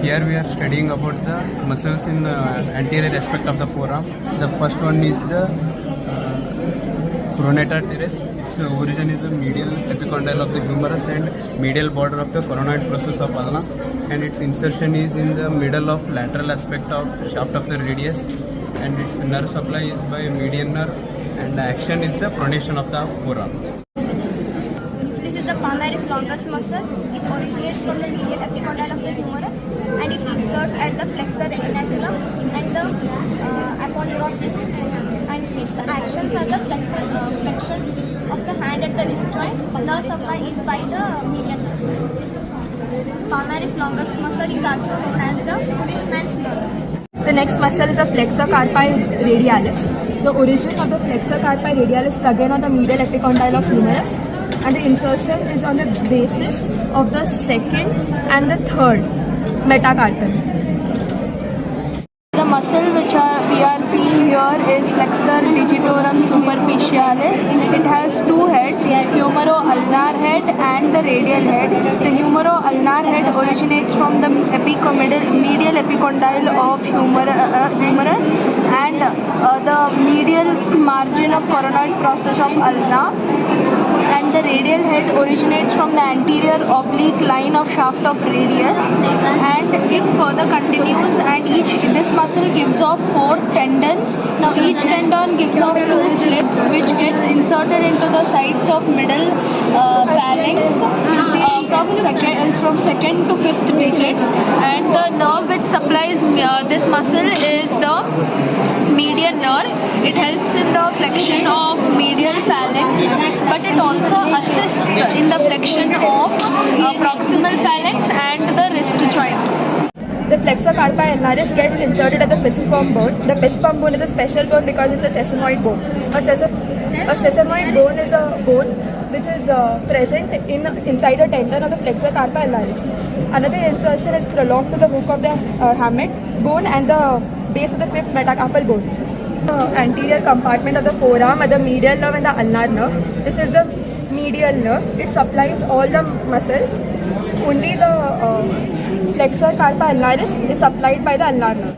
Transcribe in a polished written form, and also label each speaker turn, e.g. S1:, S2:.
S1: Here we are studying about the muscles in the anterior aspect of the forearm. The first one is the pronator teres. Its origin is the medial epicondyle of the humerus and medial border of the coronoid process of ulna, and its insertion is in the middle of lateral aspect of shaft of the radius, and its nerve supply is by median nerve, and the action is the pronation of the forearm.
S2: This is the palmaris longus muscle. It originates from the medial epicondyle of the humerus and it inserts at the flexor retinaculum and the aponeurosis. And its actions are the flexion of the hand at the wrist joint. Nerve supply is by the median nerve. Palmaris longus muscle is also known as the foolish man's nerve.
S3: The next muscle is the flexor carpi radialis. The origin of the flexor carpi radialis is again on the medial epicondyle of humerus, and the insertion is on the basis of the second and the third metacarpal.
S4: The muscle which we are seeing here is flexor digitorum superficialis. It has two heads, humero-ulnar head and the radial head. The humero-ulnar head originates from the medial epicondyle of humerus and the medial margin of coronoid process of ulna. And the radial head originates from the anterior oblique line of shaft of radius, and it further continues, and this muscle gives off 4 tendons. Now each tendon gives off 2 slips which gets inserted into the sides of middle phalanx from second to fifth digits, and the nerve which supplies this muscle is the median nerve. It helps in the flexion of medial phalanx, but it also assists in the flexion of proximal phalanx and the wrist joint.
S3: The flexor carpi ulnaris gets inserted at the pisiform bone. The pisiform bone is a special bone because it's a sesamoid bone. A sesamoid bone is a bone which is present inside the tendon of the flexor carpi ulnaris. Another insertion is prolonged to the hook of the hamate bone and the base of the fifth metacarpal bone. The anterior compartment of the forearm are the medial nerve and the ulnar nerve. This is the medial nerve. It supplies all the muscles. Only the flexor carpi ulnaris is supplied by the ulnar nerve.